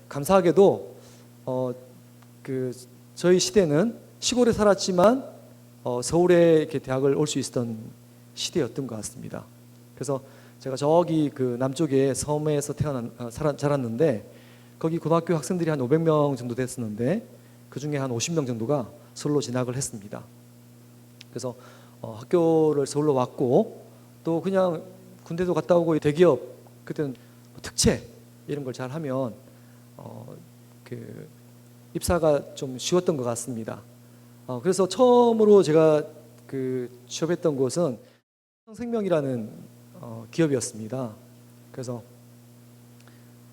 감사하게도 저희 시대는 시골에 살았지만 서울에 이렇게 대학을 올 수 있었던 시대였던 것 같습니다. 그래서 제가 저기 남쪽에 섬에서 자랐는데 거기 고등학교 학생들이 한 500명 정도 됐었는데 그 중에 한 50명 정도가 서울로 진학을 했습니다. 그래서 학교를 서울로 왔고 또 그냥 군대도 갔다 오고 대기업 그때는 특채 이런 걸 잘 하면 입사가 좀 쉬웠던 것 같습니다. 그래서 처음으로 제가 취업했던 곳은 생명이라는 기업이었습니다. 그래서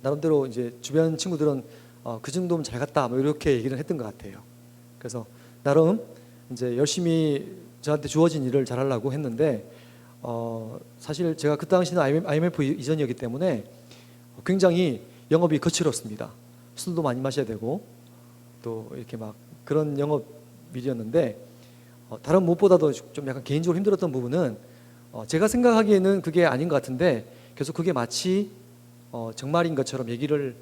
나름대로 이제 주변 친구들은 그 정도면 잘 갔다 뭐 이렇게 얘기를 했던 것 같아요. 그래서 나름 이제 열심히 저한테 주어진 일을 잘하려고 했는데 사실 제가 그 당시는 IMF 이전이었기 때문에 굉장히 영업이 거칠었습니다. 술도 많이 마셔야 되고 또 이렇게 막 그런 영업일이었는데 다른 무엇보다도 좀 약간 개인적으로 힘들었던 부분은 제가 생각하기에는 그게 아닌 것 같은데 계속 그게 마치 정말인 것처럼 얘기를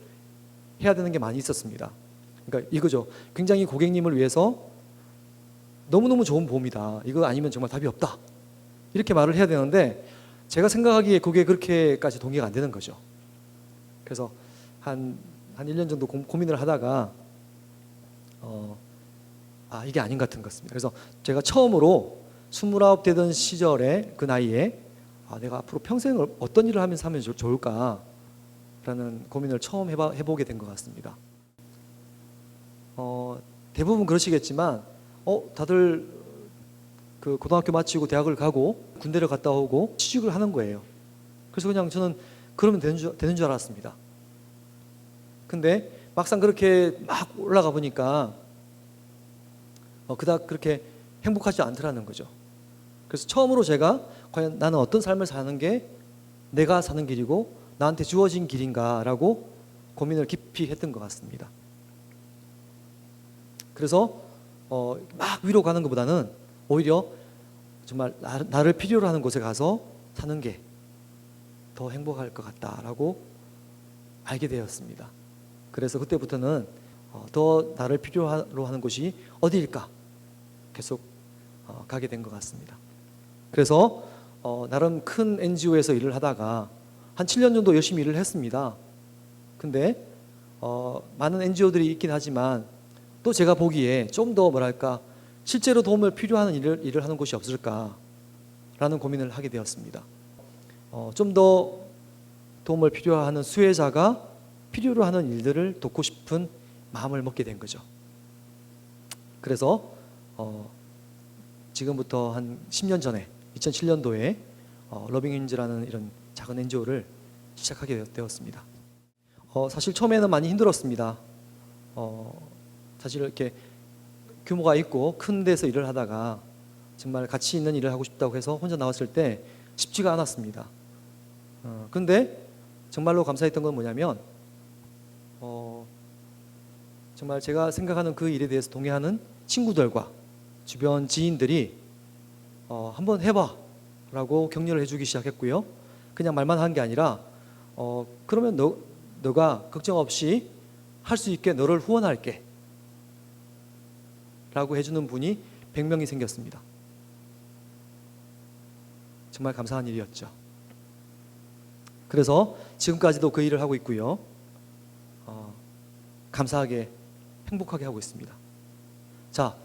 해야 되는 게 많이 있었습니다. 그러니까 이거죠. 굉장히 고객님을 위해서 너무너무 좋은 보험이다. 이거 아니면 정말 답이 없다. 이렇게 말을 해야 되는데 제가 생각하기에 그게 그렇게까지 동의가 안 되는 거죠. 그래서 한 1년 정도 고민을 하다가 이게 아닌 것 같은 것 같습니다. 그래서 제가 처음으로 29 되던 시절에 그 나이에 내가 앞으로 평생 어떤 일을 하면서 하면 좋을까 라는 고민을 처음 해보게 된 것 같습니다. 대부분 그러시겠지만 다들 그 고등학교 마치고 대학을 가고 군대를 갔다 오고 취직을 하는 거예요. 그래서 그냥 저는 그러면 되는 줄 알았습니다. 근데 막상 그렇게 막 올라가 보니까 그닥 그렇게 행복하지 않더라는 거죠. 그래서 처음으로 제가 과연 나는 어떤 삶을 사는 게 내가 사는 길이고 나한테 주어진 길인가 라고 고민을 깊이 했던 것 같습니다. 그래서 막 위로 가는 것보다는 오히려 정말 나를 필요로 하는 곳에 가서 사는 게 더 행복할 것 같다라고 알게 되었습니다. 그래서 그때부터는 더 나를 필요로 하는 곳이 어디일까 계속 가게 된 것 같습니다. 그래서 나름 큰 NGO에서 일을 하다가 한 7년 정도 열심히 일을 했습니다. 근데 많은 NGO들이 있긴 하지만 또 제가 보기에 좀 더 실제로 도움을 필요한 일을 하는 곳이 없을까라는 고민을 하게 되었습니다. 좀 더 도움을 필요하는 수혜자가 필요로 하는 일들을 돕고 싶은 마음을 먹게 된 거죠. 그래서 지금부터 한 10년 전에 2007년도에 러빙윈즈라는 이런 작은 NGO를 시작하게 되었습니다. 사실 처음에는 많이 힘들었습니다. 사실 이렇게 규모가 있고 큰 데서 일을 하다가 정말 가치 있는 일을 하고 싶다고 해서 혼자 나왔을 때 쉽지가 않았습니다. 근데 정말로 감사했던 건 뭐냐면 정말 제가 생각하는 그 일에 대해서 동의하는 친구들과 주변 지인들이 한번 해봐 라고 격려를 해주기 시작했고요. 그냥 말만 한 게 아니라 그러면 너가 걱정 없이 할 수 있게 너를 후원할게 라고 해주는 분이 100명이 생겼습니다. 정말 감사한 일이었죠. 그래서 지금까지도 그 일을 하고 있고요. 감사하게 행복하게 하고 있습니다. 자,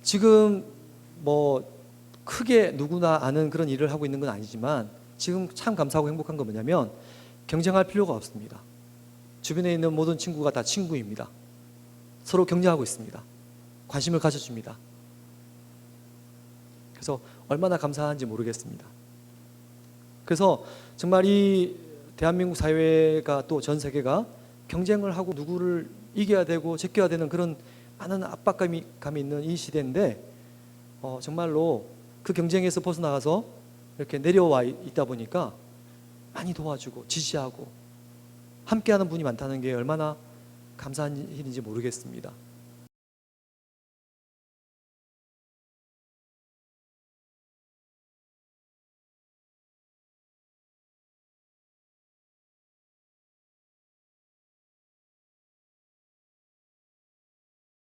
지금 크게 누구나 아는 그런 일을 하고 있는 건 아니지만 지금 참 감사하고 행복한 건 뭐냐면 경쟁할 필요가 없습니다. 주변에 있는 모든 친구가 다 친구입니다. 서로 격려하고 있습니다. 관심을 가져줍니다. 그래서 얼마나 감사한지 모르겠습니다. 그래서 정말 이 대한민국 사회가 또 전 세계가 경쟁을 하고 누구를 이겨야 되고 제껴야 되는 그런 많은 압박감이 있는 이 시대인데 정말로 그 경쟁에서 벗어나가서 이렇게 내려와 있다 보니까 많이 도와주고 지지하고 함께하는 분이 많다는 게 얼마나 감사한 일인지 모르겠습니다.